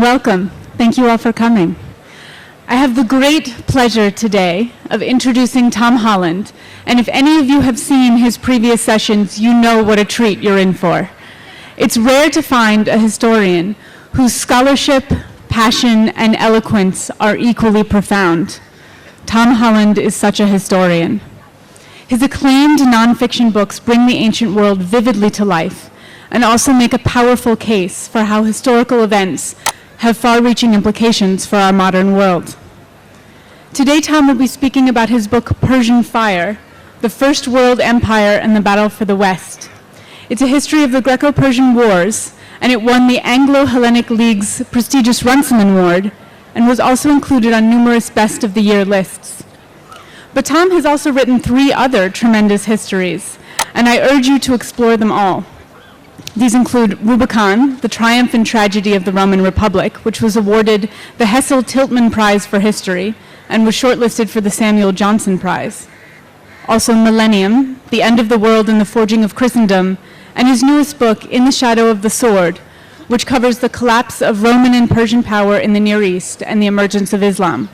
and welcome. Thank you all for coming. I have the great pleasure today of introducing Tom Holland, and if any of you have seen his previous sessions, you know what a treat you're in for. It's rare to find a historian whose scholarship, passion, and eloquence are equally profound. Tom Holland is such a historian. His acclaimed nonfiction books bring the ancient world vividly to life and also make a powerful case for how historical events have far-reaching implications for our modern world. Today, Tom will be speaking about his book, Persian Fire, The First World Empire and the Battle for the West. It's a history of the Greco-Persian Wars, and it won the Anglo-Hellenic League's prestigious Runciman Award and was also included on numerous Best of the Year lists. But Tom has also written 3 other tremendous histories, and I urge you to explore them all. These include Rubicon, the triumph and tragedy of the Roman Republic, which was awarded the Hessel-Tiltman Prize for History and was shortlisted for the Samuel Johnson Prize. Also Millennium, the end of the world and the forging of Christendom, and his newest book, In the Shadow of the Sword, which covers the collapse of Roman and Persian power in the Near East and the emergence of Islam.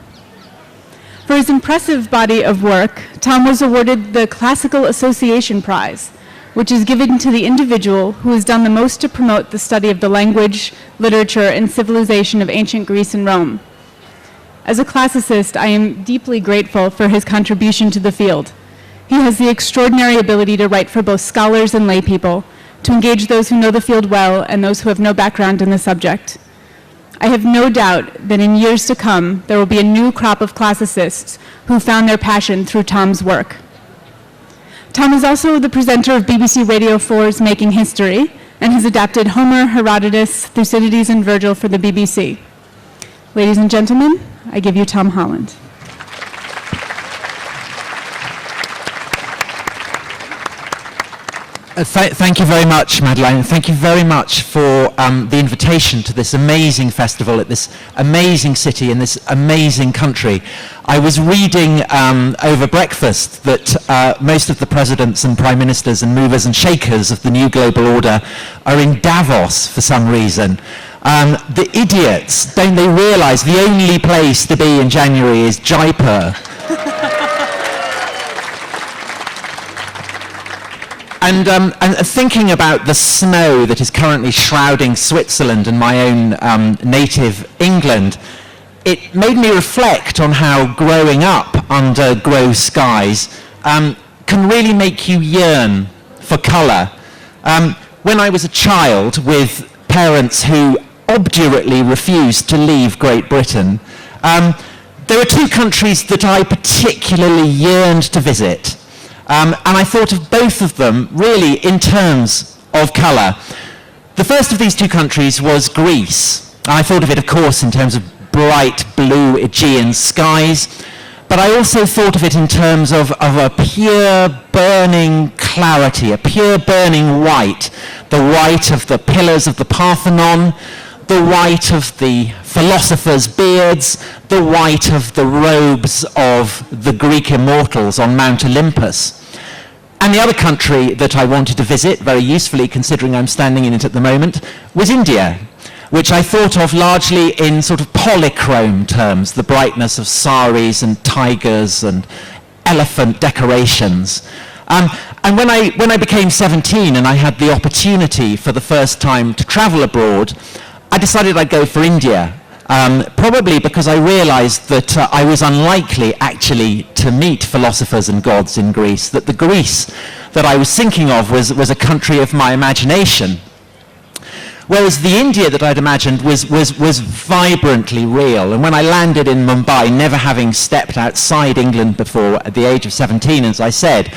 For his impressive body of work, Tom was awarded the Classical Association Prize, which is given to the individual who has done the most to promote the study of the language, literature, and civilization of ancient Greece and Rome. As a classicist, I am deeply grateful for his contribution to the field. He has the extraordinary ability to write for both scholars and lay people, to engage those who know the field well and those who have no background in the subject. I have no doubt that in years to come, there will be a new crop of classicists who found their passion through Tom's work. Tom is also the presenter of BBC Radio 4's Making History and has adapted Homer, Herodotus, Thucydides, and Virgil for the BBC. Ladies and gentlemen, I give you Tom Holland. Thank you very much, Madeline. Thank you very much for the invitation to this amazing festival at this amazing city in this amazing country. I was reading over breakfast that most of the presidents and prime ministers and movers and shakers of the new global order are in Davos for some reason. The idiots, don't they realize the only place to be in January is Jaipur? And thinking about the snow that is currently shrouding Switzerland and my own native England, it made me reflect on how growing up under grey skies can really make you yearn for colour. When I was a child with parents who obdurately refused to leave Great Britain, there were 2 countries that I particularly yearned to visit. And I thought of both of them really in terms of colour. The first of these 2 countries was Greece. I thought of it, of course, in terms of bright blue Aegean skies, but I also thought of it in terms of a pure burning clarity, a pure burning white, the white of the pillars of the Parthenon, the white of the philosophers' beards, the white of the robes of the Greek immortals on Mount Olympus. And the other country that I wanted to visit, very usefully considering I'm standing in it at the moment, was India, which I thought of largely in sort of polychrome terms, the brightness of saris and tigers and elephant decorations. And when I became 17 and I had the opportunity for the first time to travel abroad, I decided I'd go for India. Probably because I realized that I was unlikely actually to meet philosophers and gods in Greece, that the Greece that I was thinking of was a country of my imagination. Whereas the India that I'd imagined was vibrantly real. And when I landed in Mumbai, never having stepped outside England before at the age of 17, as I said,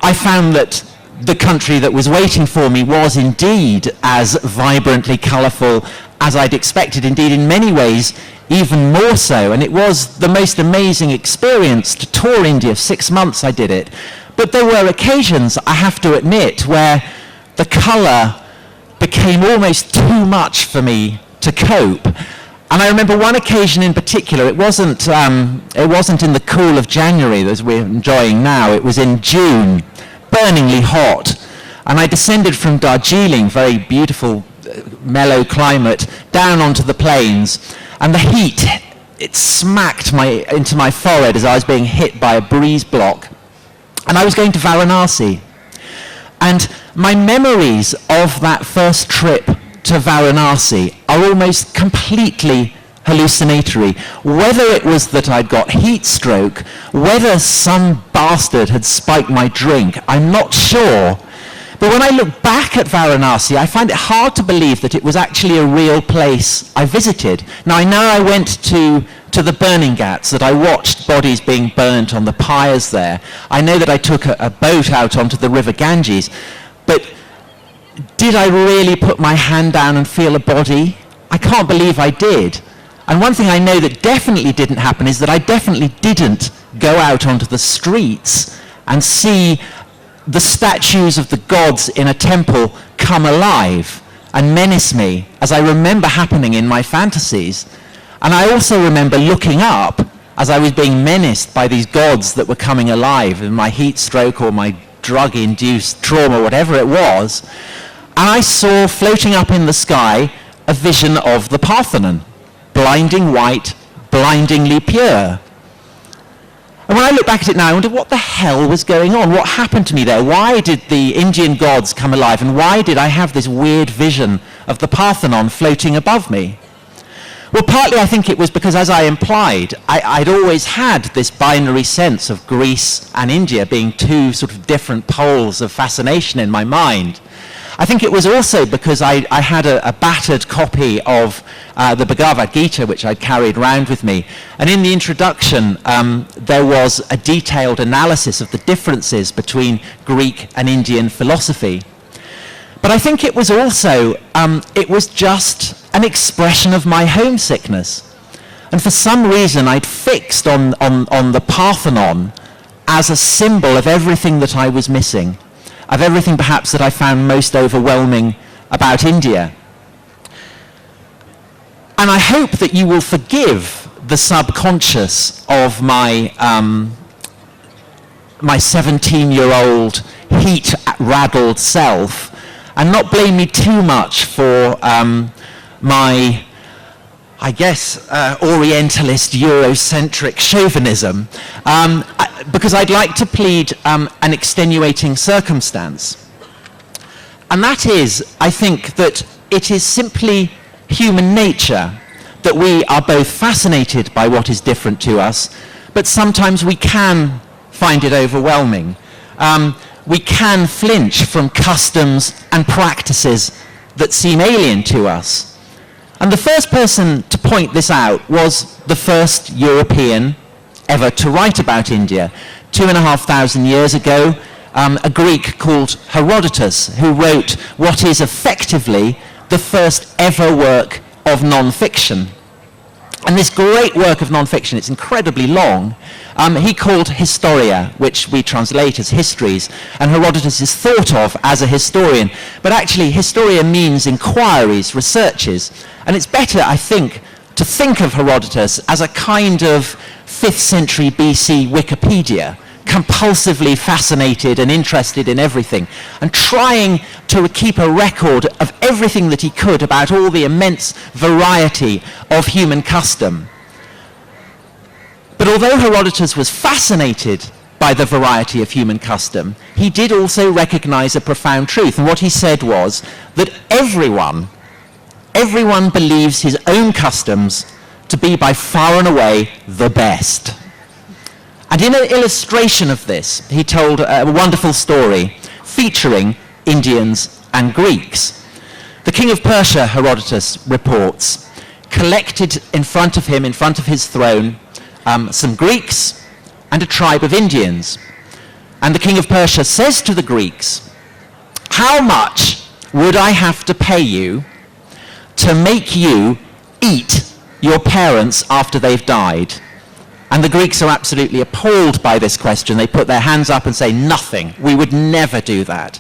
I found that the country that was waiting for me was indeed as vibrantly colourful as I'd expected, indeed in many ways even more so. And it was the most amazing experience to tour India. 6 months I did it. But there were occasions, I have to admit, where the colour became almost too much for me to cope. And I remember one occasion in particular. It wasn't in the cool of January as we're enjoying now. It was in June, burningly hot. And I descended from Darjeeling, very beautiful mellow climate, down onto the plains, and the heat, it smacked into my forehead as I was being hit by a breeze block. And I was going to Varanasi. And my memories of that first trip to Varanasi are almost completely hallucinatory. Whether it was that I'd got heat stroke, whether some bastard had spiked my drink, I'm not sure. But when I look back at Varanasi, I find it hard to believe that it was actually a real place I visited. Now, I know I went to the burning ghats, that I watched bodies being burnt on the pyres there. I know that I took a boat out onto the river Ganges. But did I really put my hand down and feel a body? I can't believe I did. And one thing I know that definitely didn't happen is that I definitely didn't go out onto the streets and see the statues of the gods in a temple come alive and menace me, as I remember happening in my fantasies. And I also remember looking up as I was being menaced by these gods that were coming alive in my heat stroke or my drug-induced trauma, whatever it was. And I saw floating up in the sky a vision of the Parthenon, blinding white, blindingly pure. And when I look back at it now, I wonder what the hell was going on? What happened to me there? Why did the Indian gods come alive? And why did I have this weird vision of the Parthenon floating above me? Well, partly I think it was because, as I implied, I'd always had this binary sense of Greece and India being two sort of different poles of fascination in my mind. I think it was also because I had a battered copy of the Bhagavad Gita, which I'd carried around with me. And in the introduction, there was a detailed analysis of the differences between Greek and Indian philosophy. But I think it was also, it was just an expression of my homesickness. And for some reason, I'd fixed on the Parthenon as a symbol of everything that I was missing, of everything perhaps that I found most overwhelming about India. And I hope that you will forgive the subconscious of my 17-year-old heat-raddled self, and not blame me too much for my, I guess, Orientalist, Eurocentric chauvinism, because I'd like to plead an extenuating circumstance. And that is, I think, that it is simply human nature that we are both fascinated by what is different to us, but sometimes we can find it overwhelming. We can flinch from customs and practices that seem alien to us. And the first person to point this out was the first European ever to write about India. 2,500 years ago, a Greek called Herodotus, who wrote what is effectively the first ever work of non-fiction. And this great work of non-fiction, it's incredibly long, he called Historia, which we translate as histories, and Herodotus is thought of as a historian. But actually, Historia means inquiries, researches, and it's better, I think, to think of Herodotus as a kind of 5th century BC Wikipedia, compulsively fascinated and interested in everything, and trying to keep a record of everything that he could about all the immense variety of human custom. But although Herodotus was fascinated by the variety of human custom, he did also recognize a profound truth. And what he said was that everyone believes his own customs to be by far and away the best. And in an illustration of this, he told a wonderful story featuring Indians and Greeks. The king of Persia, Herodotus reports, collected in front of him, in front of his throne, some Greeks and a tribe of Indians. And the king of Persia says to the Greeks, "How much would I have to pay you to make you eat your parents after they've died?" And the Greeks are absolutely appalled by this question. They put their hands up and say, "Nothing. We would never do that."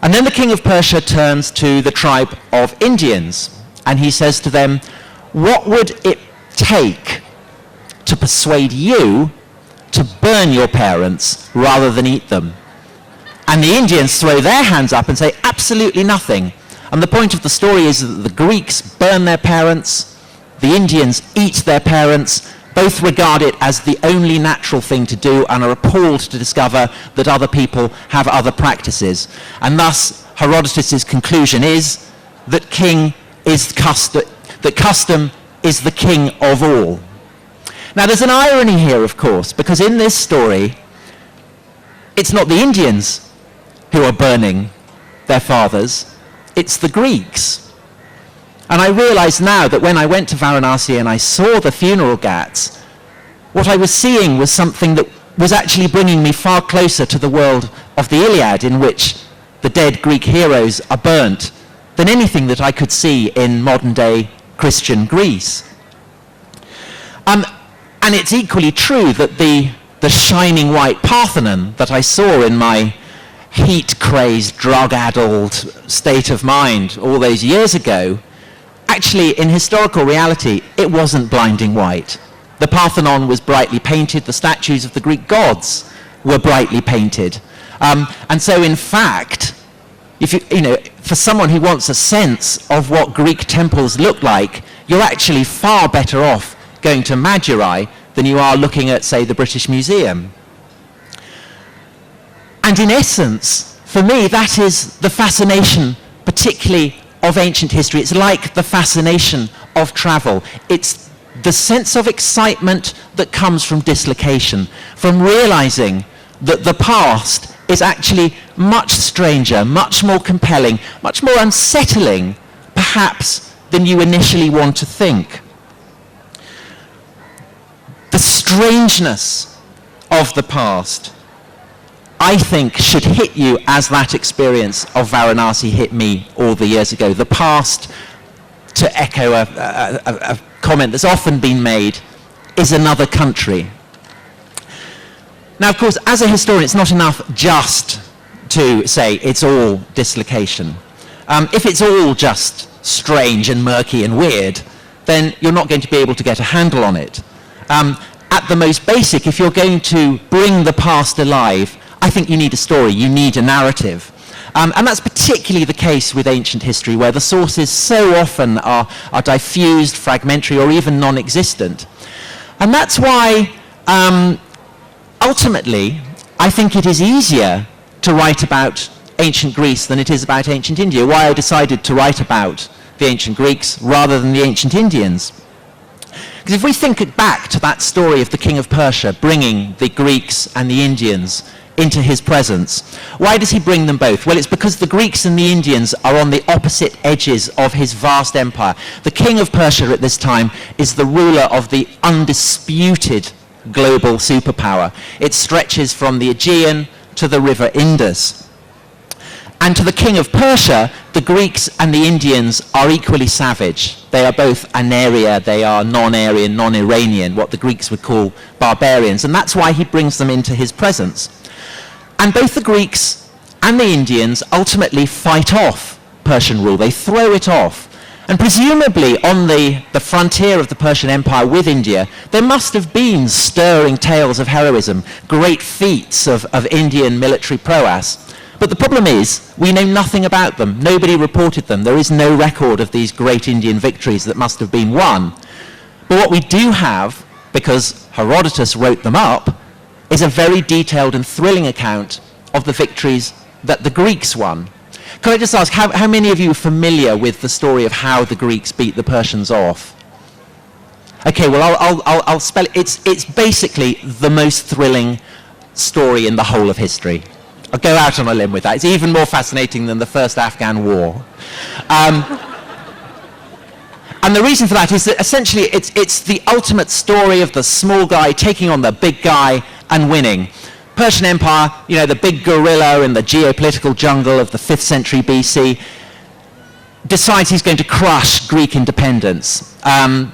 And then the king of Persia turns to the tribe of Indians, and he says to them, "What would it take to persuade you to burn your parents rather than eat them?" And the Indians throw their hands up and say, "Absolutely nothing. And the point of the story is that the Greeks burn their parents, the Indians eat their parents, both regard it as the only natural thing to do and are appalled to discover that other people have other practices. And thus, Herodotus' conclusion is that that custom is the king of all. Now, there's an irony here, of course, because in this story, it's not the Indians who are burning their fathers, it's the Greeks. And I realize now that when I went to Varanasi and I saw the funeral ghats, what I was seeing was something that was actually bringing me far closer to the world of the Iliad, in which the dead Greek heroes are burnt, than anything that I could see in modern-day Christian Greece. And it's equally true that the shining white Parthenon that I saw in my heat-crazed, drug-addled state of mind all those years ago, actually, in historical reality, it wasn't blinding white. The Parthenon was brightly painted, the statues of the Greek gods were brightly painted. And so, in fact, if for someone who wants a sense of what Greek temples look like, you're actually far better off going to Madurai than you are looking at, say, the British Museum. And in essence, for me, that is the fascination, particularly of ancient history. It's like the fascination of travel. It's the sense of excitement that comes from dislocation, from realizing that the past is actually much stranger, much more compelling, much more unsettling, perhaps, than you initially want to think. The strangeness of the past, I think, should hit you as that experience of Varanasi hit me all the years ago. The past, to echo a comment that's often been made, is another country. Now, of course, as a historian, it's not enough just to say it's all dislocation. If it's all just strange and murky and weird, then you're not going to be able to get a handle on it. At the most basic, if you're going to bring the past alive, I think you need a story, you need a narrative. And that's particularly the case with ancient history, where the sources so often are diffused, fragmentary, or even non-existent. And that's why, ultimately, I think it is easier to write about ancient Greece than it is about ancient India. Why I decided to write about the ancient Greeks rather than the ancient Indians. Because if we think back to that story of the king of Persia bringing the Greeks and the Indians into his presence, why does he bring them both? Well, it's because the Greeks and the Indians are on the opposite edges of his vast empire. The king of Persia at this time is the ruler of the undisputed global superpower. It stretches from the Aegean to the river Indus. And to the king of Persia, the Greeks and the Indians are equally savage. They are both Anaria, they are non-Aryan, non-Iranian, what the Greeks would call barbarians, and that's why he brings them into his presence. And both the Greeks and the Indians ultimately fight off Persian rule. They throw it off. And presumably on the frontier of the Persian Empire with India, there must have been stirring tales of heroism, great feats of Indian military prowess. But the problem is, we know nothing about them. Nobody reported them. There is no record of these great Indian victories that must have been won. But what we do have, because Herodotus wrote them up, is a very detailed and thrilling account of the victories that the Greeks won. Can I just ask, how many of you are familiar with the story of how the Greeks beat the Persians off? Okay, well, I'll spell it. It's basically the most thrilling story in the whole of history. I'll go out on a limb with that. It's even more fascinating than the first Afghan war. And the reason for that is that essentially it's the ultimate story of the small guy taking on the big guy and winning. Persian Empire, the big gorilla in the geopolitical jungle of the 5th century BC, decides he's going to crush Greek independence. An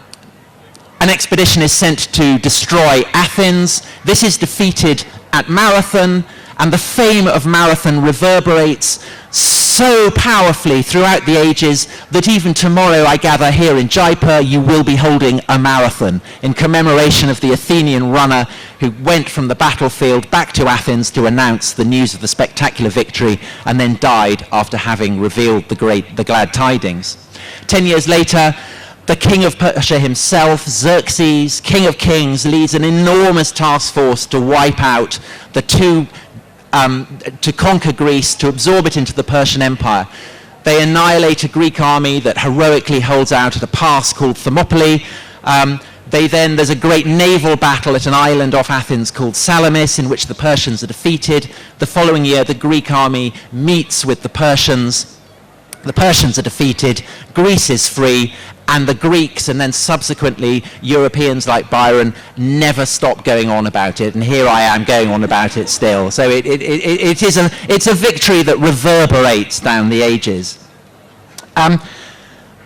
expedition is sent to destroy Athens. This is defeated at Marathon, And the fame of Marathon reverberates so powerfully throughout the ages that even tomorrow, I gather, here in Jaipur, you will be holding a marathon in commemoration of the Athenian runner who went from the battlefield back to Athens to announce the news of the spectacular victory and then died after having revealed the glad tidings. 10 years later, the king of Persia himself, Xerxes, king of kings, leads an enormous task force to wipe out to conquer Greece, to absorb it into the Persian Empire. They annihilate a Greek army that heroically holds out at a pass called Thermopylae. There's a great naval battle at an island off Athens called Salamis, in which the Persians are defeated. The following year, the Greek army meets with the Persians. The Persians are defeated, Greece is free, and the Greeks and then subsequently Europeans like Byron never stop going on about it, and here I am going on about it still. So it's a victory that reverberates down the ages. And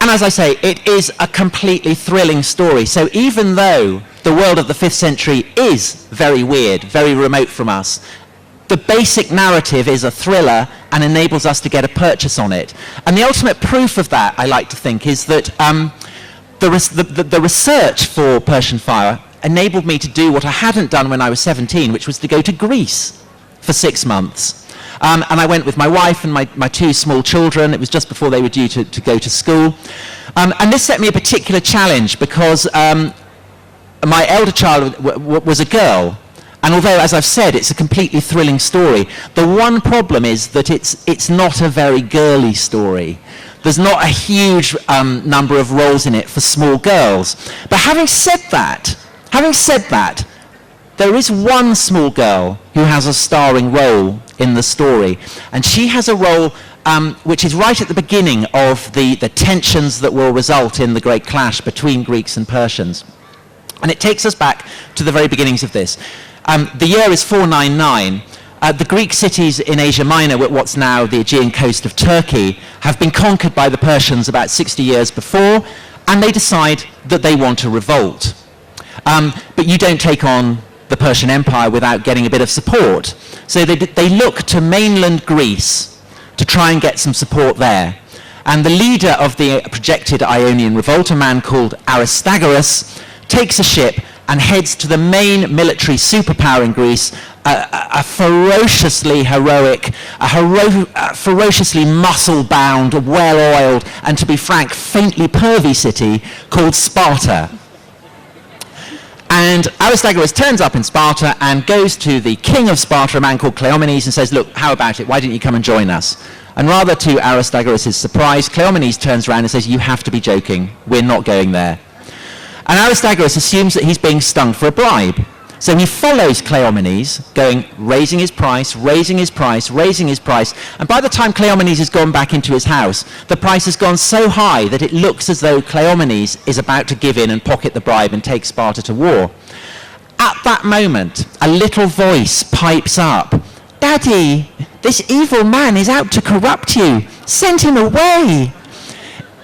as I say, it is a completely thrilling story. So even though the world of the 5th century is very weird, very remote from us, the basic narrative is a thriller and enables us to get a purchase on it. And the ultimate proof of that, I like to think, is that the research for Persian Fire enabled me to do what I hadn't done when I was 17, which was to go to Greece for 6 months. And I went with my wife and my 2 small children. It was just before they were due to go to school. And this set me a particular challenge because my elder child was a girl. And although, as I've said, it's a completely thrilling story, the one problem is that it's not a very girly story. There's not a huge number of roles in it for small girls. But having said that, there is one small girl who has a starring role in the story. And she has a role which is right at the beginning of the tensions that will result in the great clash between Greeks and Persians. And it takes us back to the very beginnings of this. The year is 499. The Greek cities in Asia Minor, what's now the Aegean coast of Turkey, have been conquered by the Persians about 60 years before, and they decide that they want to revolt. But you don't take on the Persian Empire without getting a bit of support. So they look to mainland Greece to try and get some support there. And the leader of the projected Ionian revolt, a man called Aristagoras, takes a ship and heads to the main military superpower in Greece, a ferociously heroic, ferociously muscle-bound, well-oiled, and to be frank, faintly pervy city called Sparta. And Aristagoras turns up in Sparta and goes to the king of Sparta, a man called Cleomenes, and says, look, how about it? Why don't you come and join us? And rather to Aristagoras' surprise, Cleomenes turns around and says, you have to be joking. We're not going there. And Aristagoras assumes that he's being stung for a bribe. So he follows Cleomenes, raising his price, raising his price, raising his price. And by the time Cleomenes has gone back into his house, the price has gone so high that it looks as though Cleomenes is about to give in and pocket the bribe and take Sparta to war. At that moment, a little voice pipes up. Daddy, this evil man is out to corrupt you. Send him away.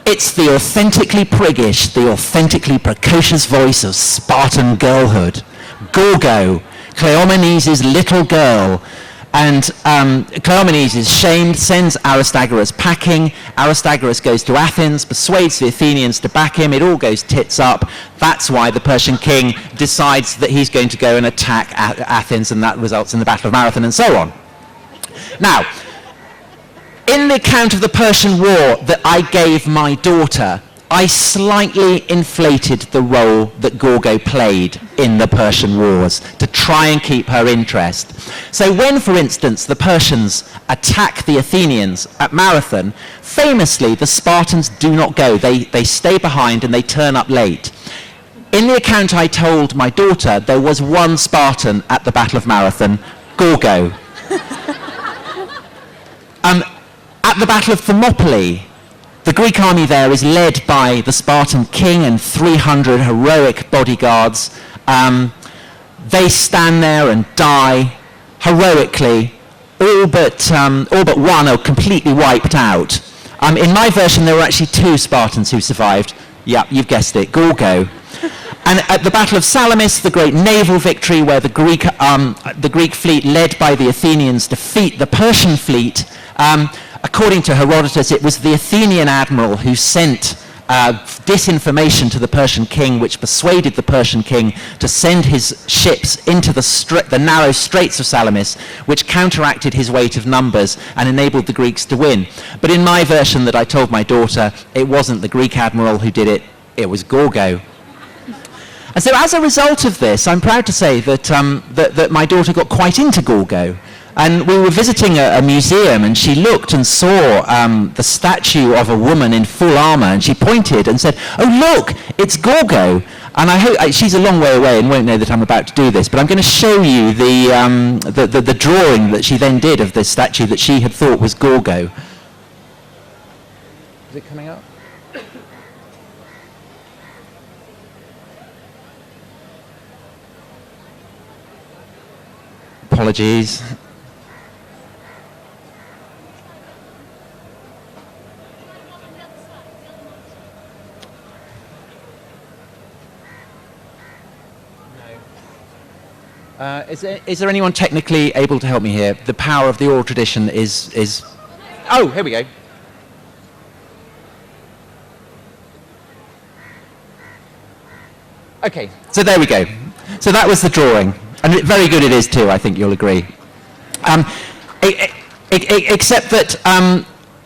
It's the authentically priggish, the authentically precocious voice of Spartan girlhood. Gorgo, Cleomenes' little girl. And Cleomenes is shamed, sends Aristagoras packing. Aristagoras goes to Athens, persuades the Athenians to back him. It all goes tits up. That's why the Persian king decides that he's going to go and attack Athens, and that results in the Battle of Marathon and so on. Now, in the account of the Persian War that I gave my daughter, I slightly inflated the role that Gorgo played in the Persian Wars to try and keep her interest. So when, for instance, the Persians attack the Athenians at Marathon, famously the Spartans do not go. They stay behind and they turn up late. In the account I told my daughter, there was one Spartan at the Battle of Marathon, Gorgo. At the Battle of Thermopylae, the Greek army there is led by the Spartan king and 300 heroic bodyguards. They stand there and die heroically. All but one are completely wiped out. In my version, there were actually 2 Spartans who survived. Yeah, you've guessed it, Gorgo. And at the Battle of Salamis, the great naval victory where the Greek fleet led by the Athenians defeat the Persian fleet, according to Herodotus, it was the Athenian admiral who sent disinformation to the Persian king, which persuaded the Persian king to send his ships into the narrow straits of Salamis, which counteracted his weight of numbers and enabled the Greeks to win. But in my version that I told my daughter, it wasn't the Greek admiral who did it, it was Gorgo. And so as a result of this, I'm proud to say that, that my daughter got quite into Gorgo. And we were visiting a museum, and she looked and saw the statue of a woman in full armor, and she pointed and said, "Oh, look, it's Gorgo." And I hope she's a long way away and won't know that I'm about to do this, but I'm going to show you the drawing that she then did of this statue that she had thought was Gorgo. Is it coming up? Apologies. Is there anyone technically able to help me here? The power of the oral tradition is... Oh, here we go. Okay, so there we go. So that was the drawing. And very good it is too, I think you'll agree. Except that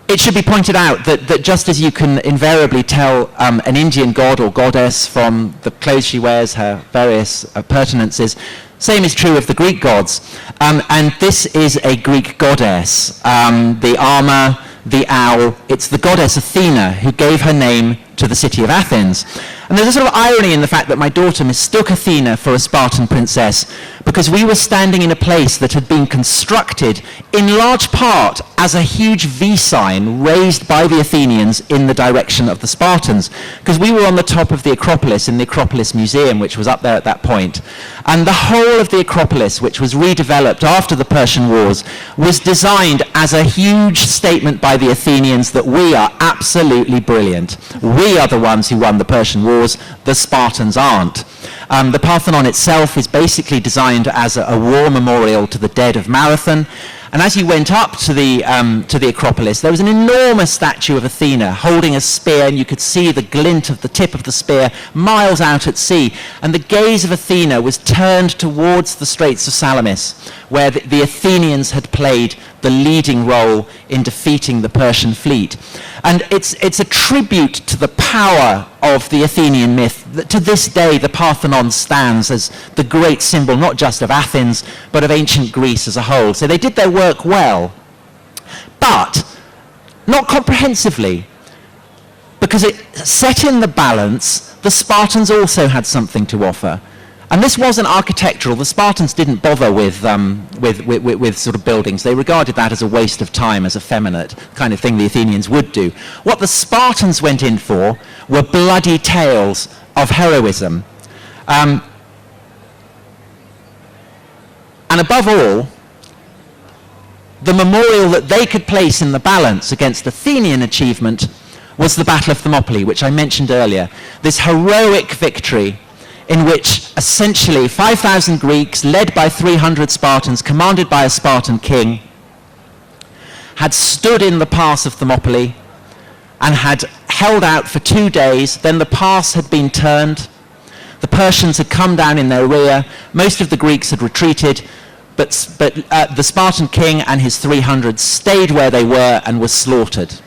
it should be pointed out that just as you can invariably tell an Indian god or goddess from the clothes she wears, her various appurtenances, same is true of the Greek gods. And this is a Greek goddess. The armor, the owl, it's the goddess Athena who gave her name to the city of Athens. And there's a sort of irony in the fact that my daughter mistook Athena for a Spartan princess because we were standing in a place that had been constructed in large part as a huge V sign raised by the Athenians in the direction of the Spartans, because we were on the top of the Acropolis in the Acropolis Museum, which was up there at that point. And the whole of the Acropolis, which was redeveloped after the Persian Wars, was designed as a huge statement by the Athenians that we are absolutely brilliant. We are the ones who won the Persian Wars, the Spartans aren't. The Parthenon itself is basically designed as a war memorial to the dead of Marathon. And as you went up to the Acropolis, there was an enormous statue of Athena holding a spear, and you could see the glint of the tip of the spear miles out at sea. And the gaze of Athena was turned towards the Straits of Salamis, where the Athenians had played the leading role in defeating the Persian fleet. And it's a tribute to the power of the Athenian myth that to this day the Parthenon stands as the great symbol not just of Athens but of ancient Greece as a whole. So they did their work well, but not comprehensively, because it set in the balance the Spartans also had something to offer. And this wasn't architectural. The Spartans didn't bother with sort of buildings. They regarded that as a waste of time, as effeminate, kind of thing the Athenians would do. What the Spartans went in for were bloody tales of heroism. And above all, the memorial that they could place in the balance against Athenian achievement was the Battle of Thermopylae, which I mentioned earlier. This heroic victory in which essentially 5,000 Greeks, led by 300 Spartans, commanded by a Spartan king, had stood in the pass of Thermopylae and had held out for 2 days. Then the pass had been turned. The Persians had come down in their rear. Most of the Greeks had retreated, but the Spartan king and his 300 stayed where they were and were slaughtered.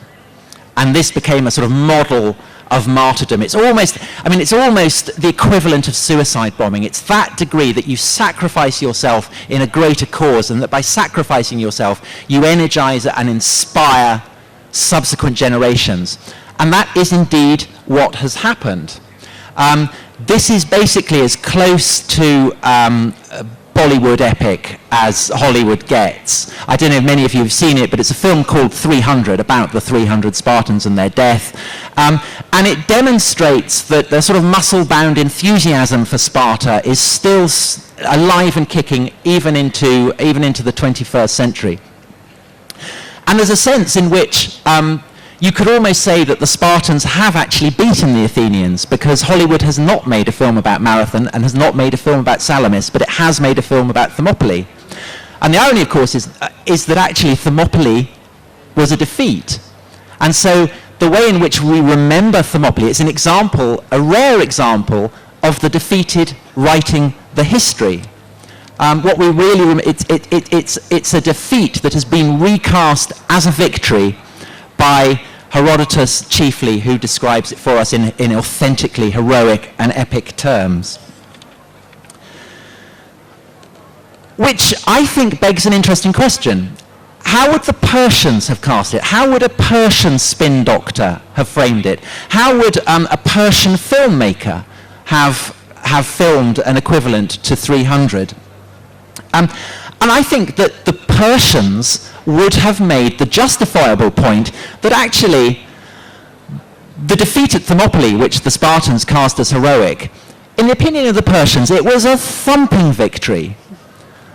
And this became a sort of model of martyrdom. It's almost the equivalent of suicide bombing. It's that degree that you sacrifice yourself in a greater cause, and that by sacrificing yourself, you energize and inspire subsequent generations. And that is indeed what has happened. This is basically as close to Bollywood epic as Hollywood gets. I don't know if many of you have seen it, but it's a film called 300, about the 300 Spartans and their death. And it demonstrates that the sort of muscle-bound enthusiasm for Sparta is still alive and kicking even into the 21st century. And there's a sense in which you could almost say that the Spartans have actually beaten the Athenians, because Hollywood has not made a film about Marathon and has not made a film about Salamis, but it has made a film about Thermopylae. And the irony, of course, is that actually Thermopylae was a defeat. And so the way in which we remember Thermopylae, it's an example, a rare example, of the defeated writing the history. What we really it's a defeat that has been recast as a victory by Herodotus chiefly, who describes it for us in authentically heroic and epic terms. Which I think begs an interesting question. How would the Persians have cast it? How would a Persian spin doctor have framed it? How would a Persian filmmaker have filmed an equivalent to 300? And I think that the Persians would have made the justifiable point that actually the defeat at Thermopylae, which the Spartans cast as heroic, in the opinion of the Persians, it was a thumping victory.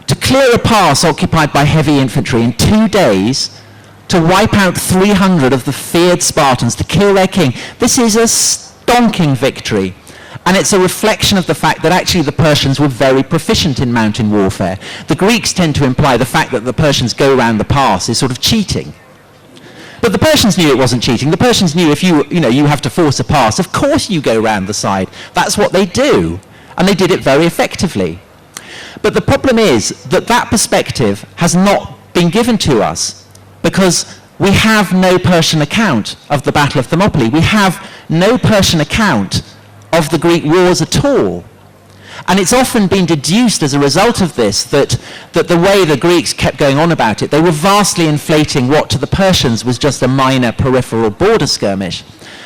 To clear a pass occupied by heavy infantry in 2 days, to wipe out 300 of the feared Spartans, to kill their king, this is a stonking victory. And it's a reflection of the fact that actually the Persians were very proficient in mountain warfare. The Greeks tend to imply the fact that the Persians go around the pass is sort of cheating. But the Persians knew it wasn't cheating. The Persians knew if you have to force a pass, of course you go round the side. That's what they do. And they did it very effectively. But the problem is that that perspective has not been given to us, because we have no Persian account of the Battle of Thermopylae. We have no Persian account of the Greek wars at all. And it's often been deduced as a result of this that the way the Greeks kept going on about it, they were vastly inflating what to the Persians was just a minor peripheral border skirmish.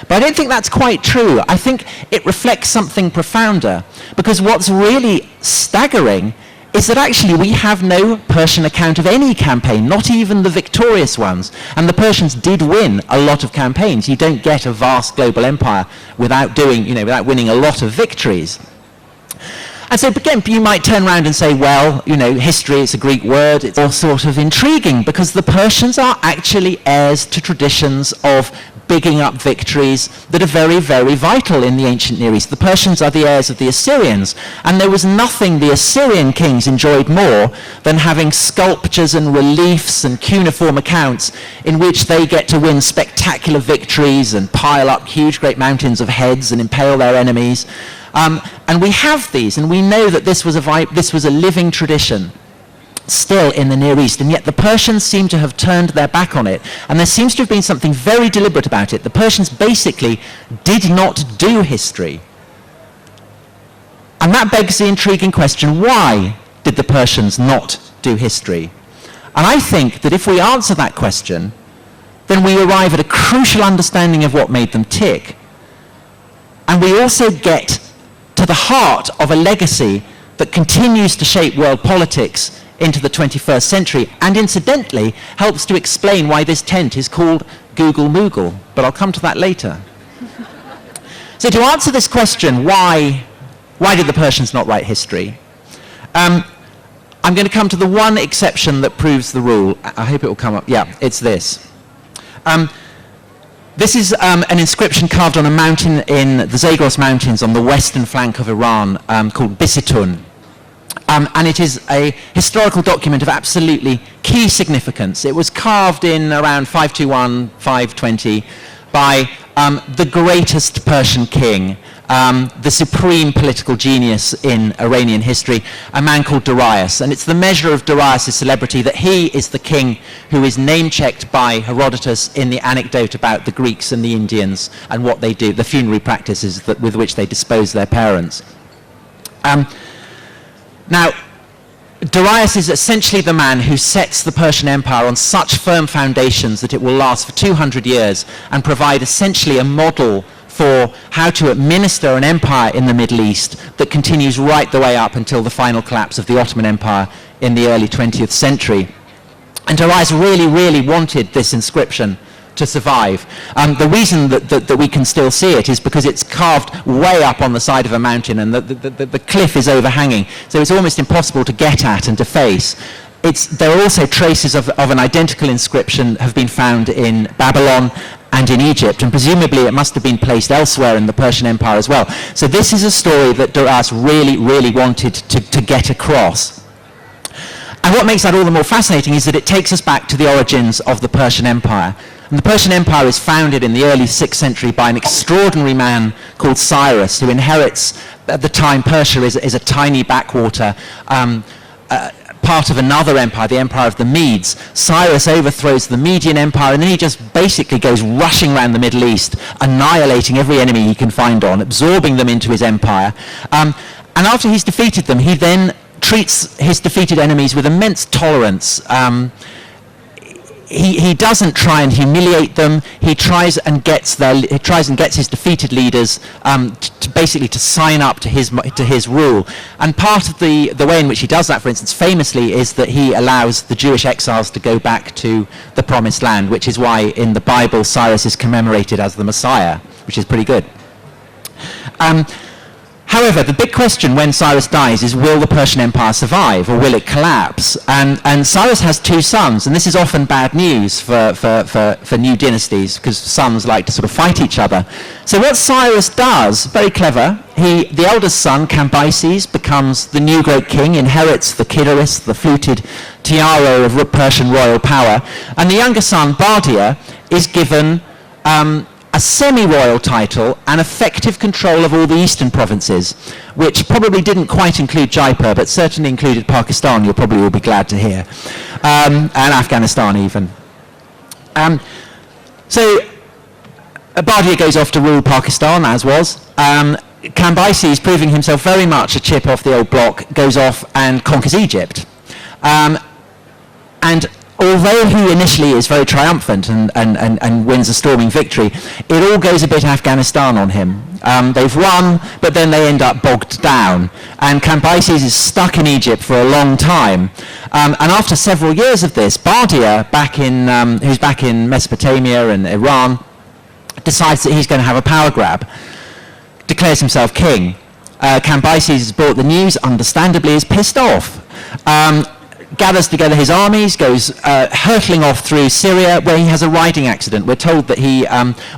But I don't think that's quite true. I think it reflects something profounder, because what's really staggering is that actually we have no Persian account of any campaign, not even the victorious ones. And the Persians did win a lot of campaigns. You don't get a vast global empire without winning a lot of victories. And so again, you might turn around and say, well, history, it's a Greek word, it's all sort of intriguing, because the Persians are actually heirs to traditions of bigging up victories that are very, very vital in the ancient Near East. The Persians are the heirs of the Assyrians, and there was nothing the Assyrian kings enjoyed more than having sculptures and reliefs and cuneiform accounts in which they get to win spectacular victories and pile up huge great mountains of heads and impale their enemies. And we have these, and we know that this was a living tradition still in the Near East, and yet the Persians seem to have turned their back on it, and there seems to have been something very deliberate about it. The Persians basically did not do history. And that begs the intriguing question, why did the Persians not do history? And I think that if we answer that question, then we arrive at a crucial understanding of what made them tick. And we also get to the heart of a legacy that continues to shape world politics into the 21st century, and incidentally helps to explain why this tent is called Google Moogle, but I'll come to that later. So to answer this question, why did the Persians not write history? I'm going to come to the one exception that proves the rule. I hope it will come up. Yeah, it's this. This is an inscription carved on a mountain in the Zagros Mountains on the western flank of Iran called Bisitun. And it is a historical document of absolutely key significance. It was carved in around 521, 520 by the greatest Persian king, the supreme political genius in Iranian history, a man called Darius. And it's the measure of Darius' celebrity that he is the king who is name-checked by Herodotus in the anecdote about the Greeks and the Indians and what they do, the funerary practices with which they dispose their parents. Now, Darius is essentially the man who sets the Persian Empire on such firm foundations that it will last for 200 years and provide essentially a model for how to administer an empire in the Middle East that continues right the way up until the final collapse of the Ottoman Empire in the early 20th century. And Darius really, really wanted this inscription to survive. The reason that we can still see it is because it's carved way up on the side of a mountain, and the cliff is overhanging, so it's almost impossible to get at and to face. There are also traces of an identical inscription have been found in Babylon and in Egypt, and presumably it must have been placed elsewhere in the Persian Empire as well. So this is a story that Darius really, really wanted to get across. And what makes that all the more fascinating is that it takes us back to the origins of the Persian Empire. And the Persian Empire is founded in the early 6th century by an extraordinary man called Cyrus, who inherits, at the time, Persia is a tiny backwater, part of another empire, the Empire of the Medes. Cyrus overthrows the Median Empire, and then he just basically goes rushing around the Middle East, annihilating every enemy he can find absorbing them into his empire. And after he's defeated them, he then treats his defeated enemies with immense tolerance. He doesn't try and humiliate them. He tries and gets his defeated leaders to sign up to his rule. And part of the way in which he does that, for instance, famously, is that he allows the Jewish exiles to go back to the Promised Land, which is why in the Bible Cyrus is commemorated as the Messiah, which is pretty good. However, the big question when Cyrus dies is, will the Persian Empire survive, or will it collapse? And Cyrus has two sons, and this is often bad news for new dynasties, because sons like to sort of fight each other. So what Cyrus does, very clever, the eldest son, Cambyses, becomes the new great king, inherits the kidderis, the fluted tiara of Persian royal power, and the younger son, Bardia, is given a semi-royal title and effective control of all the eastern provinces, which probably didn't quite include Jaipur, but certainly included Pakistan, you'll probably all be glad to hear, and Afghanistan even. So Bardia goes off to rule Pakistan, as was. Cambyses, proving himself very much a chip off the old block, goes off and conquers Egypt. And although he initially is very triumphant and wins a storming victory, it all goes a bit Afghanistan on him. They've won, but then they end up bogged down. And Cambyses is stuck in Egypt for a long time. And after several years of this, Bardia, who's back in Mesopotamia and Iran, decides that he's going to have a power grab, declares himself king. Cambyses has brought the news, understandably is pissed off. Gathers together his armies, goes hurtling off through Syria, where he has a riding accident. We're told that he,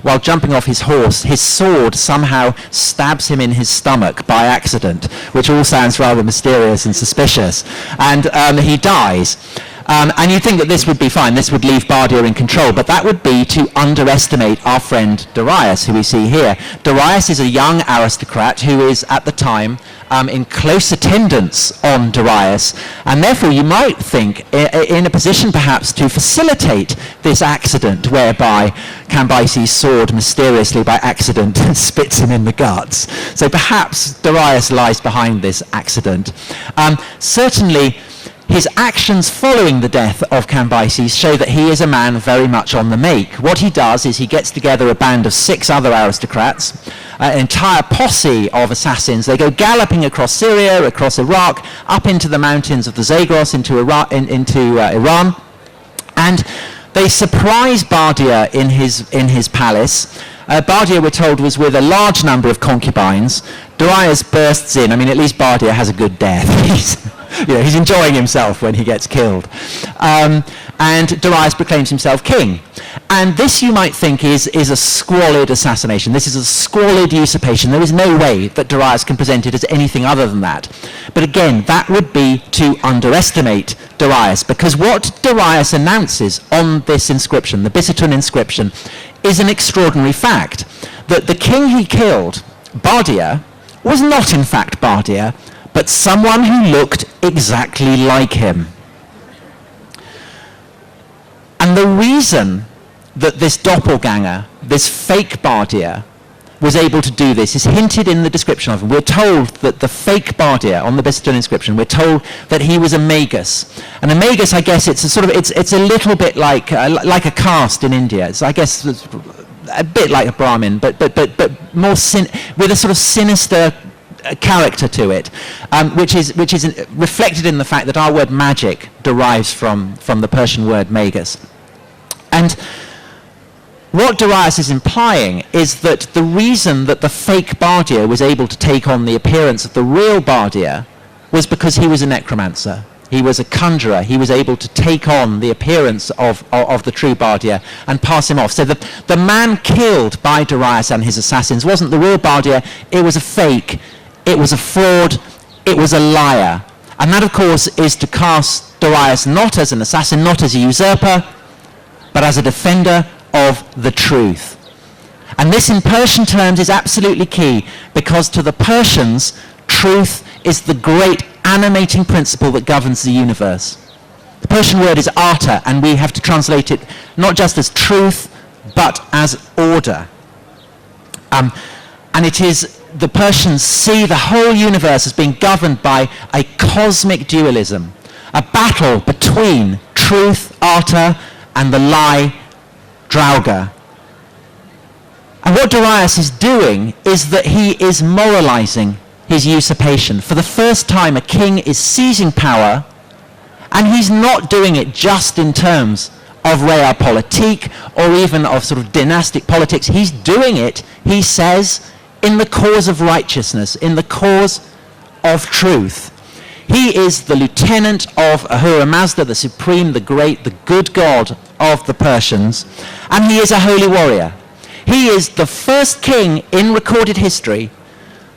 while jumping off his horse, his sword somehow stabs him in his stomach by accident, which all sounds rather mysterious and suspicious. And he dies. And you'd think that this would be fine, this would leave Bardia in control, but that would be to underestimate our friend Darius, who we see here. Darius is a young aristocrat who is, at the time, in close attendance on Darius, and therefore you might think in a position perhaps to facilitate this accident whereby Cambyses' sword mysteriously by accident spits him in the guts. So perhaps Darius lies behind this accident. Certainly, his actions following the death of Cambyses show that he is a man very much on the make. What he does is he gets together a band of 6 other aristocrats, an entire posse of assassins. They go galloping across Syria, across Iraq, up into the mountains of the Zagros, into Iran, and they surprise Bardia in his palace. Bardia, we're told, was with a large number of concubines. Darius bursts in. I mean, at least Bardia has a good death. He's enjoying himself when he gets killed. And Darius proclaims himself king. And this, you might think, is a squalid assassination. This is a squalid usurpation. There is no way that Darius can present it as anything other than that. But again, that would be to underestimate Darius, because what Darius announces on this inscription, the Bisitun inscription, is an extraordinary fact. That the king he killed, Bardia, was not in fact Bardia, but someone who looked exactly like him. And the reason that this doppelganger, this fake Bardia, was able to do this is hinted in the description of him. We're told that the fake Bardia on the Bisitun inscription, we're told that he was a magus. And a magus, I guess, it's a little bit like a caste in India. It's, I guess, a bit like a Brahmin, but more with a sort of sinister character to it, which is reflected in the fact that our word magic derives from the Persian word magus. And what Darius is implying is that the reason that the fake Bardia was able to take on the appearance of the real Bardia was because he was a necromancer. He was a conjurer. He was able to take on the appearance of the true Bardia and pass him off. So the man killed by Darius and his assassins wasn't the real Bardia. It was a fake. It was a fraud. It was a liar. And that, of course, is to cast Darius not as an assassin, not as a usurper, but as a defender of the truth. And this, in Persian terms, is absolutely key, because to the Persians, truth is the great animating principle that governs the universe. The Persian word is arta, and we have to translate it not just as truth, but as order. And it is, the Persians see the whole universe as being governed by a cosmic dualism, a battle between truth, arta, and the lie, drauga. And what Darius is doing is that he is moralizing his usurpation. For the first time, a king is seizing power, and he's not doing it just in terms of realpolitik or even of sort of dynastic politics. He's doing it, he says, in the cause of righteousness, in the cause of truth. He is the lieutenant of Ahura Mazda, the supreme, the great, the good god of the Persians, and he is a holy warrior. He is the first king in recorded history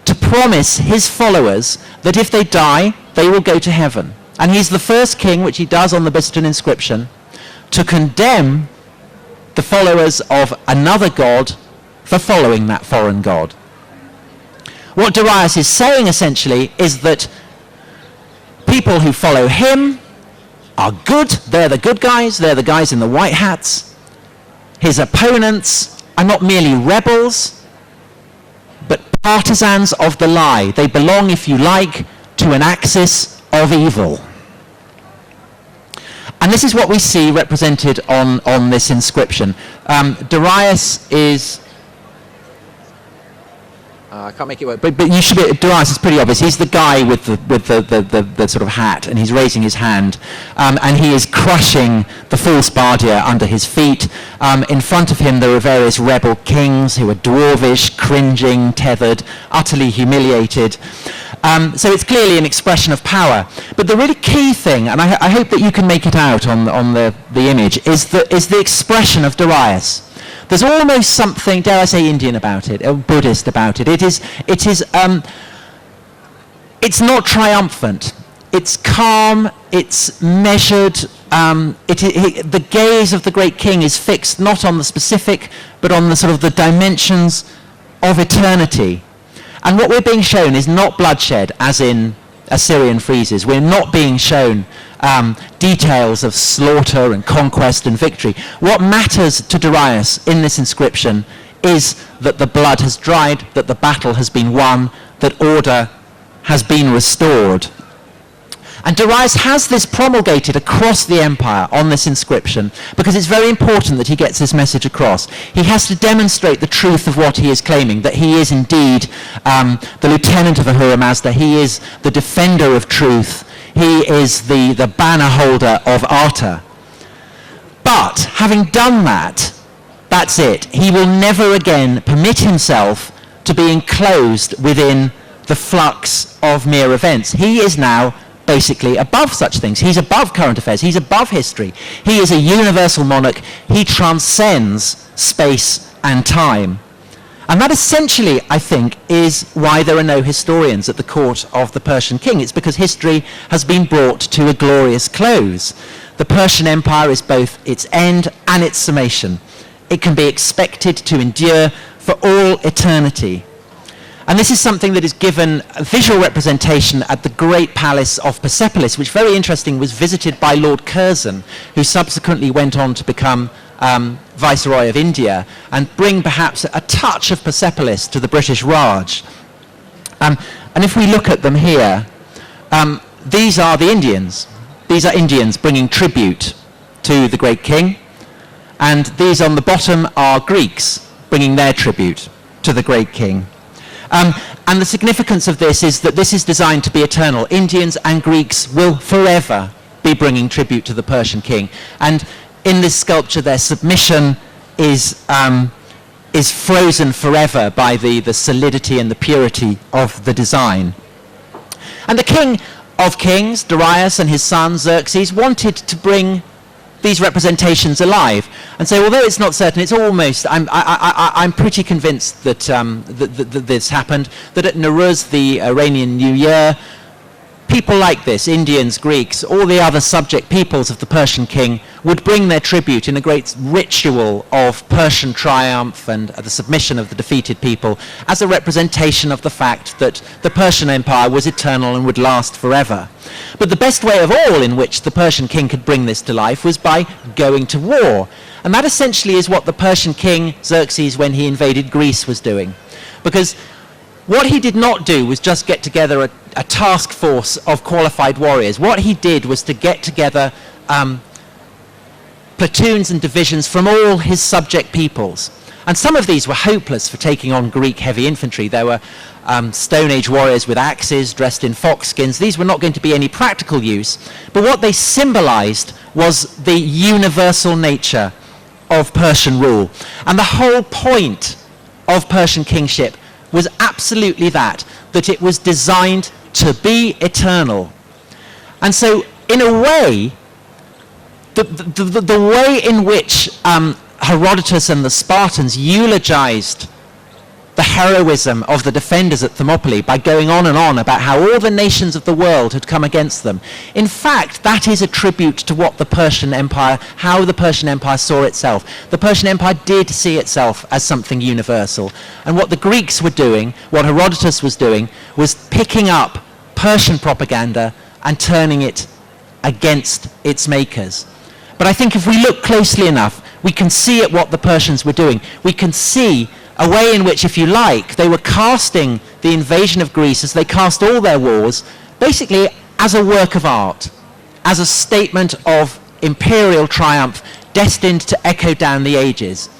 to promise his followers that if they die, they will go to heaven. And he's the first king, which he does on the Byzantine inscription, to condemn the followers of another god for following that foreign god. What Darius is saying, essentially, is that people who follow him are good. They're the good guys. They're the guys in the white hats. His opponents are not merely rebels, but partisans of the lie. They belong, if you like, to an axis of evil. And this is what we see represented on this inscription. Darius is... I can't make it work, but you should be, Darius is pretty obvious. He's the guy with the sort of hat, and he's raising his hand, and he is crushing the false Bardia under his feet. In front of him there are various rebel kings who are dwarvish, cringing, tethered, utterly humiliated. So it's clearly an expression of power. But the really key thing, and I hope that you can make it out on the image, is the expression of Darius. There's almost something, dare I say, Indian about it, or Buddhist about it. It's not triumphant. It's calm. It's measured. The gaze of the great king is fixed not on the specific, but on the sort of the dimensions of eternity. And what we're being shown is not bloodshed, as in Assyrian friezes. We're not being shown details of slaughter and conquest and victory. What matters to Darius in this inscription is that the blood has dried, that the battle has been won, that order has been restored. And Darius has this promulgated across the empire on this inscription because it's very important that he gets this message across. He has to demonstrate the truth of what he is claiming, that he is indeed the lieutenant of Ahura Mazda. He is the defender of truth. He is the banner holder of Arta. But having done that, that's it. He will never again permit himself to be enclosed within the flux of mere events. He is now basically above such things. He's above current affairs. He's above history. He is a universal monarch. He transcends space and time. And that essentially, I think, is why there are no historians at the court of the Persian king. It's because history has been brought to a glorious close. The Persian Empire is both its end and its summation. It can be expected to endure for all eternity. And this is something that is given a visual representation at the great palace of Persepolis, which, very interesting, was visited by Lord Curzon, who subsequently went on to become Viceroy of India and bring perhaps a touch of Persepolis to the British Raj. And if we look at them here, these are the Indians. These are Indians bringing tribute to the great king. And these on the bottom are Greeks bringing their tribute to the great king. And the significance of this is that this is designed to be eternal. Indians and Greeks will forever be bringing tribute to the Persian king. And in this sculpture, their submission is frozen forever by the solidity and the purity of the design. And the king of kings, Darius and his son Xerxes, wanted to bring these representations alive. And so although it's not certain, it's almost, I'm pretty convinced that, that this happened, that at Nowruz, the Iranian New Year, people like this, Indians, Greeks, all the other subject peoples of the Persian king, would bring their tribute in a great ritual of Persian triumph and the submission of the defeated people as a representation of the fact that the Persian Empire was eternal and would last forever. But the best way of all in which the Persian king could bring this to life was by going to war. And that essentially is what the Persian king, Xerxes, when he invaded Greece, was doing. Because what he did not do was just get together a task force of qualified warriors. What he did was to get together platoons and divisions from all his subject peoples. And some of these were hopeless for taking on Greek heavy infantry. There were Stone Age warriors with axes, dressed in fox skins. These were not going to be any practical use. But what they symbolized was the universal nature of Persian rule. And the whole point of Persian kingship was absolutely that it was designed to be eternal. And so, in a way, the way in which Herodotus and the Spartans eulogized the heroism of the defenders at Thermopylae by going on and on about how all the nations of the world had come against them. In fact, that is a tribute to what the Persian Empire, how the Persian Empire saw itself. The Persian Empire did see itself as something universal. And what the Greeks were doing, what Herodotus was doing, was picking up Persian propaganda and turning it against its makers. But I think if we look closely enough, we can see at what the Persians were doing. We can see a way in which, if you like, they were casting the invasion of Greece, as they cast all their wars, basically as a work of art, as a statement of imperial triumph destined to echo down the ages.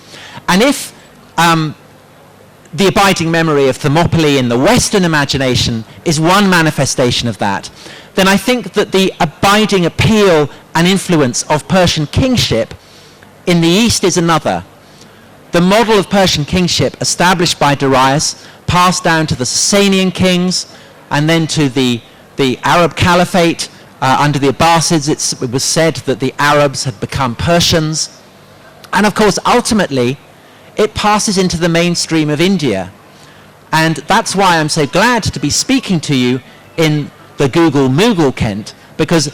And if the abiding memory of Thermopylae in the Western imagination is one manifestation of that, then I think that the abiding appeal and influence of Persian kingship in the East is another. The model of Persian kingship established by Darius, passed down to the Sasanian kings, and then to the Arab Caliphate under the Abbasids. It was said that the Arabs had become Persians. And of course, ultimately, it passes into the mainstream of India. And that's why I'm so glad to be speaking to you in the Google Moogle Kent, because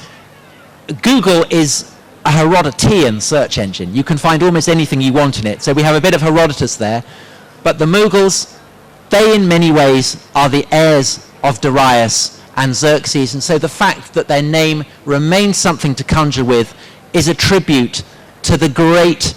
Google is a Herodotean search engine. You can find almost anything you want in it. So we have a bit of Herodotus there. But the Mughals, they in many ways are the heirs of Darius and Xerxes. And so the fact that their name remains something to conjure with is a tribute to the great,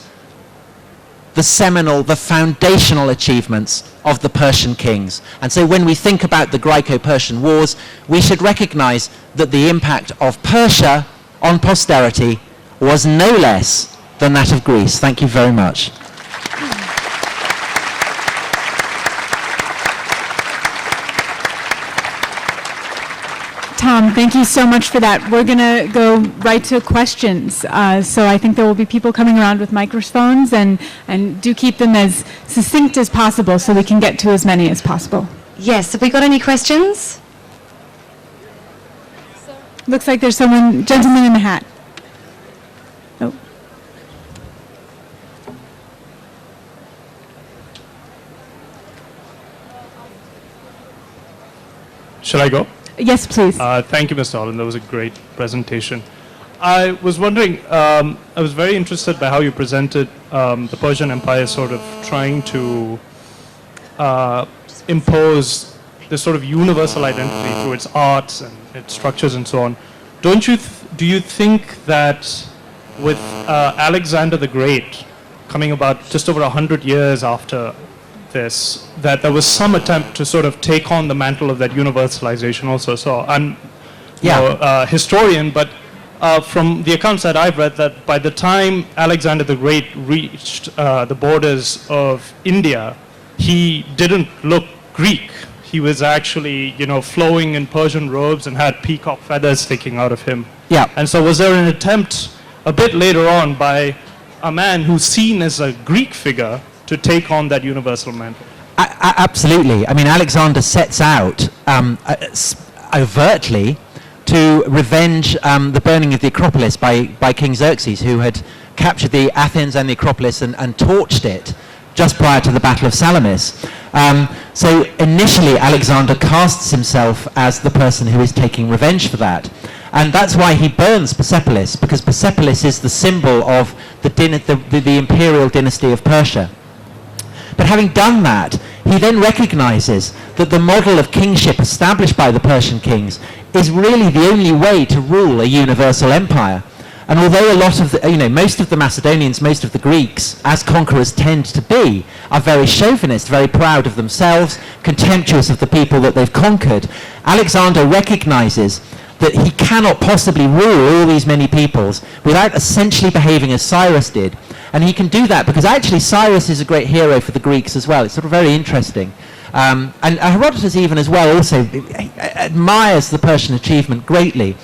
the seminal, the foundational achievements of the Persian kings. And so when we think about the Greco-Persian Wars, we should recognize that the impact of Persia on posterity was no less than that of Greece. Thank you very much. Tom, thank you so much for that. We're going to go right to questions. So I think there will be people coming around with microphones, and do keep them as succinct as possible so we can get to as many as possible. Yes, have we got any questions? Looks like there's someone, gentleman in the hat. Oh. Shall I go? Yes, please. Thank you, Mr. Holland. That was a great presentation. I was wondering, I was very interested by how you presented the Persian Empire sort of trying to impose this sort of universal identity through its arts and its structures and so on. Do you think that with Alexander the Great coming about just over 100 years after this, that there was some attempt to sort of take on the mantle of that universalization also? So I'm a historian, but from the accounts that I've read, that by the time Alexander the Great reached the borders of India, he didn't look Greek. He was actually, flowing in Persian robes and had peacock feathers sticking out of him. Yeah. And so was there an attempt a bit later on by a man who's seen as a Greek figure to take on that universal mantle? Absolutely. I mean, Alexander sets out overtly to revenge the burning of the Acropolis by King Xerxes, who had captured the Athens and the Acropolis and torched it just prior to the Battle of Salamis. So initially Alexander casts himself as the person who is taking revenge for that. And that's why he burns Persepolis, because Persepolis is the symbol of the imperial dynasty of Persia. But having done that, he then recognizes that the model of kingship established by the Persian kings is really the only way to rule a universal empire. And although a lot of most of the Macedonians, most of the Greeks, as conquerors tend to be, are very chauvinist, very proud of themselves, contemptuous of the people that they've conquered, Alexander recognizes that he cannot possibly rule all these many peoples without essentially behaving as Cyrus did. And he can do that because actually Cyrus is a great hero for the Greeks as well. It's sort of very interesting. And Herodotus even as well also admires the Persian achievement greatly.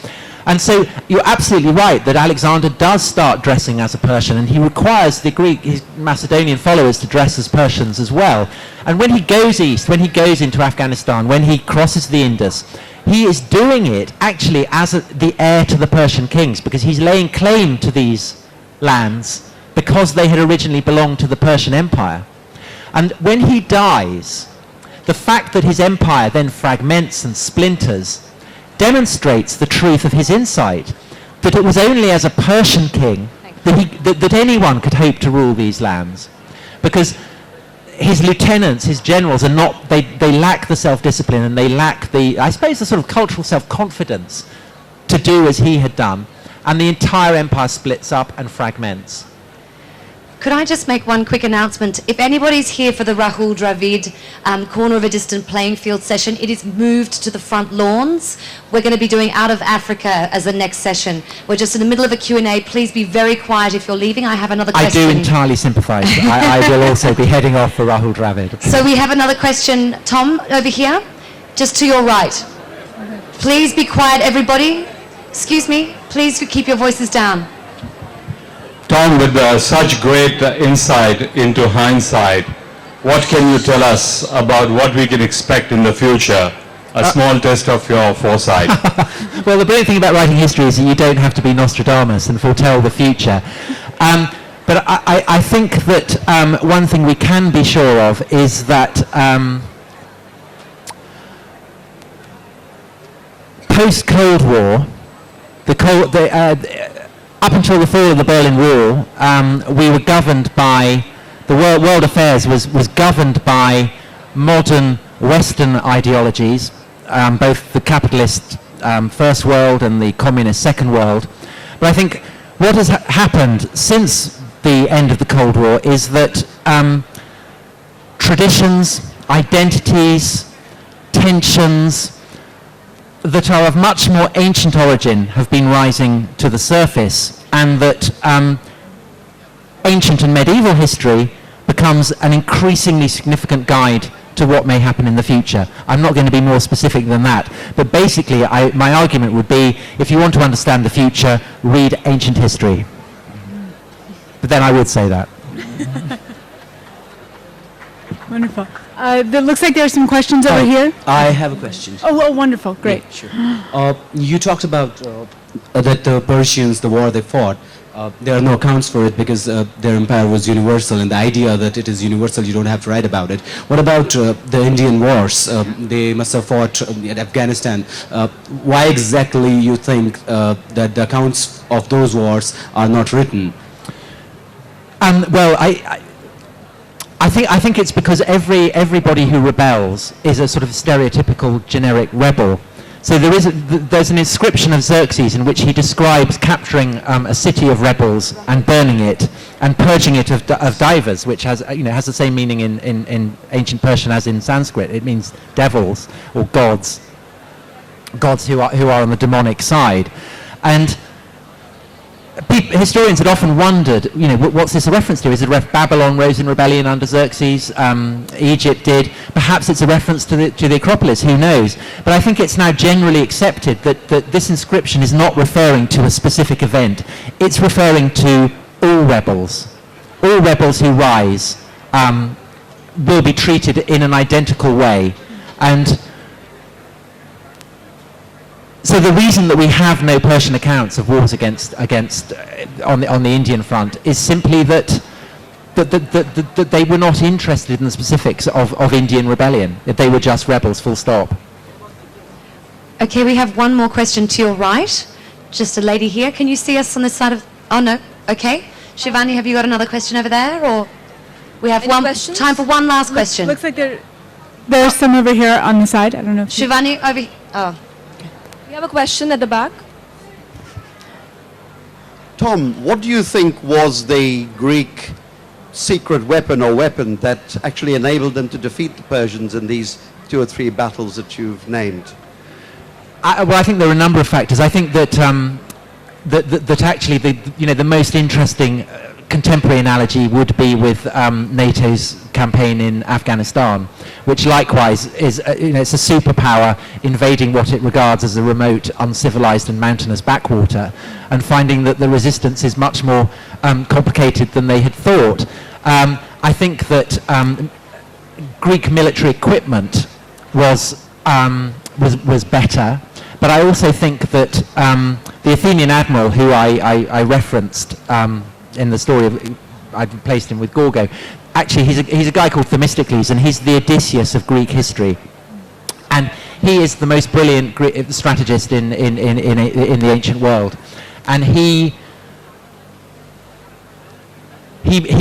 And so you're absolutely right that Alexander does start dressing as a Persian, and he requires his Macedonian followers to dress as Persians as well. And when he goes east, when he goes into Afghanistan, when he crosses the Indus, he is doing it actually as the heir to the Persian kings, because he's laying claim to these lands because they had originally belonged to the Persian Empire. And when he dies, the fact that his empire then fragments and splinters demonstrates the truth of his insight, that it was only as a Persian king that anyone could hope to rule these lands, because his lieutenants, his generals, they lack the self-discipline, and they lack the sort of cultural self-confidence to do as he had done, and the entire empire splits up and fragments. Could I just make one quick announcement? If anybody's here for the Rahul Dravid Corner of a Distant Playing Field session, it is moved to the front lawns. We're going to be doing Out of Africa as the next session. We're just in the middle of a Q&A. Please be very quiet if you're leaving. I have another question. I do entirely sympathise. I will also be heading off for Rahul Dravid. So we have another question. Tom, over here, just to your right. Please be quiet, everybody. Excuse me. Please keep your voices down. Tom, with such great insight into hindsight, what can you tell us about what we can expect in the future? A small test of your foresight. Well, the brilliant thing about writing history is that you don't have to be Nostradamus and foretell the future. But I think that one thing we can be sure of is that post-Cold War, up until the fall of the Berlin Wall, we were governed by, the world affairs was governed by modern Western ideologies, both the capitalist First World and the communist Second World. But I think what has happened since the end of the Cold War is that traditions, identities, tensions that are of much more ancient origin have been rising to the surface, and that ancient and medieval history becomes an increasingly significant guide to what may happen in the future. I'm not going to be more specific than that, but basically my argument would be, if you want to understand the future, read ancient history. But then I would say that. Wonderful. It looks like there are some questions over here. I have a question. Oh, wonderful. Great. Yeah, sure. You talked about that the Persians, the war they fought, there are no accounts for it because their empire was universal, and the idea that it is universal, you don't have to write about it. What about the Indian wars? They must have fought in Afghanistan. Why exactly you think that the accounts of those wars are not written? Well, I think it's because everybody who rebels is a sort of stereotypical generic rebel. So there's an inscription of Xerxes in which he describes capturing a city of rebels and burning it and purging it of divers, which has the same meaning in ancient Persian as in Sanskrit. It means devils or gods who are on the demonic side. And historians had often wondered, what's this a reference to? Is it Babylon rose in rebellion under Xerxes? Egypt did. Perhaps it's a reference to the Acropolis. Who knows? But I think it's now generally accepted that this inscription is not referring to a specific event. It's referring to all rebels. All rebels who rise will be treated in an identical way. And So the reason that we have no Persian accounts of wars against on the Indian front is simply that they were not interested in the specifics of Indian rebellion. They were just rebels, full stop. Okay, we have one more question to your right. Just a lady here. Can you see us on this side of... Oh, no. Okay. Shivani, have you got another question over there? Or we have time for one last question. Looks like there's some over here on the side. I don't know if Shivani, over here. Oh. We have a question at the back. Tom, what do you think was the Greek secret weapon or weapon that actually enabled them to defeat the Persians in these 2 or 3 battles that you've named? Well, I think there are a number of factors. I think that that actually the most interesting contemporary analogy would be with NATO's campaign in Afghanistan, which likewise is it's a superpower invading what it regards as a remote, uncivilized and mountainous backwater, and finding that the resistance is much more complicated than they had thought. I think that Greek military equipment was better, but I also think that the Athenian admiral, who I referenced in the story I placed him with Gorgo, actually he's a guy called Themistocles, and he's the Odysseus of Greek history, and he is the most brilliant strategist in the ancient world, and he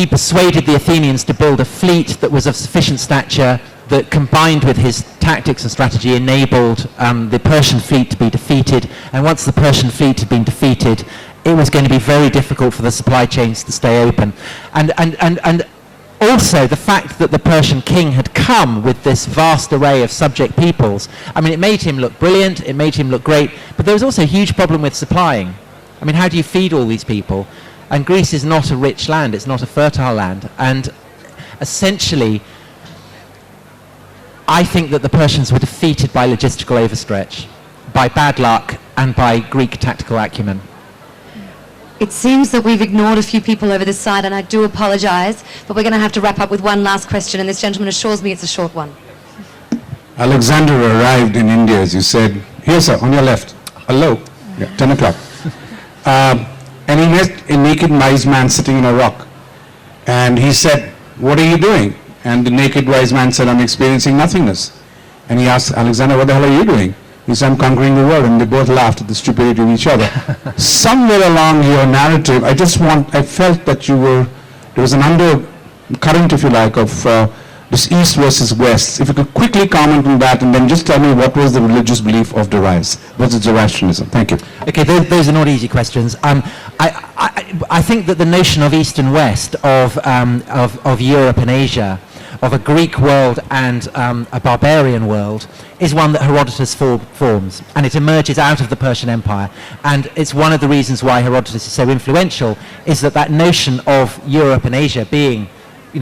persuaded the Athenians to build a fleet that was of sufficient stature that, combined with his tactics and strategy, enabled the Persian fleet to be defeated. And once the Persian fleet had been defeated, it was going to be very difficult for the supply chains to stay open. And also the fact that the Persian king had come with this vast array of subject peoples, I mean, it made him look brilliant, it made him look great, but there was also a huge problem with supplying. I mean, how do you feed all these people? And Greece is not a rich land, it's not a fertile land. And essentially, I think that the Persians were defeated by logistical overstretch, by bad luck, and by Greek tactical acumen. It seems that we've ignored a few people over this side, and I do apologize, but we're going to have to wrap up with one last question, and this gentleman assures me it's a short one. Alexander arrived in India, as you said. Here, sir, on your left. Hello. Yeah, 10 o'clock. And he met a naked wise man sitting on a rock. And he said, "What are you doing?" And the naked wise man said, "I'm experiencing nothingness." And he asked Alexander, "What the hell are you doing?" He said, "I'm conquering the world." And they both laughed at the stupidity of each other. Somewhere along your narrative, I felt that there was an undercurrent, if you like, of this East versus West. If you could quickly comment on that, and then just tell me what was the religious belief of Darius. Was it Zoroastrianism? Thank you. Okay, those are not easy questions. I think that the notion of East and West, of Europe and Asia, of a Greek world and a barbarian world, is one that Herodotus forms, and it emerges out of the Persian Empire. And it's one of the reasons why Herodotus is so influential, is that notion of Europe and Asia being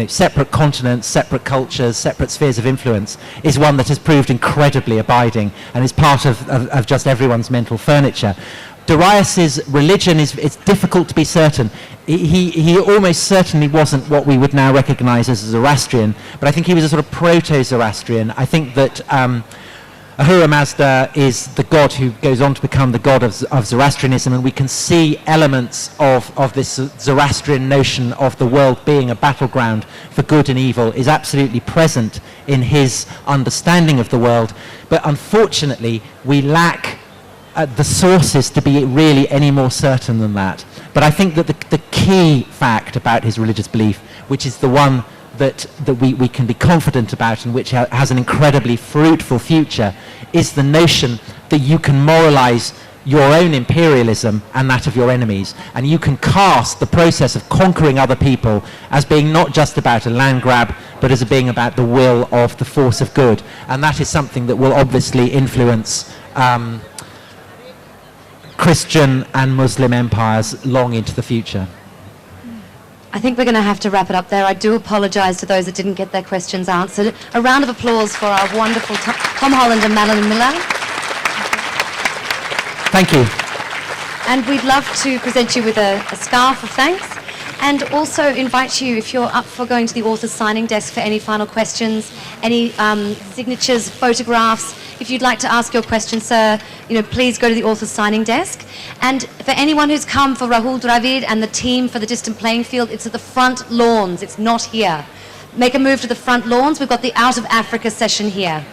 separate continents, separate cultures, separate spheres of influence, is one that has proved incredibly abiding and is part of just everyone's mental furniture. Darius's religion it's difficult to be certain. He almost certainly wasn't what we would now recognize as a Zoroastrian, but I think he was a sort of proto-Zoroastrian. I think that Ahura Mazda is the god who goes on to become the god of Zoroastrianism, and we can see elements of this Zoroastrian notion of the world being a battleground for good and evil is absolutely present in his understanding of the world. But unfortunately, we lack the sources to be really any more certain than that. But I think that the key fact about his religious belief, which is the one that we can be confident about and which has an incredibly fruitful future, is the notion that you can moralize your own imperialism and that of your enemies, and you can cast the process of conquering other people as being not just about a land grab, but as being about the will of the force of good. And that is something that will obviously influence Christian and Muslim empires long into the future. I think we're going to have to wrap it up there. I do apologize to those that didn't get their questions answered. A round of applause for our wonderful Tom Holland and Madeline Miller. Thank you. And we'd love to present you with a scarf of thanks, and also invite you, if you're up for going to the author's signing desk for any final questions, any signatures, photographs, if you'd like to ask your question, sir, please go to the author's signing desk. And for anyone who's come for Rahul Dravid and the team for the distant playing field, it's at the front lawns. It's not here. Make a move to the front lawns. We've got the Out of Africa session here.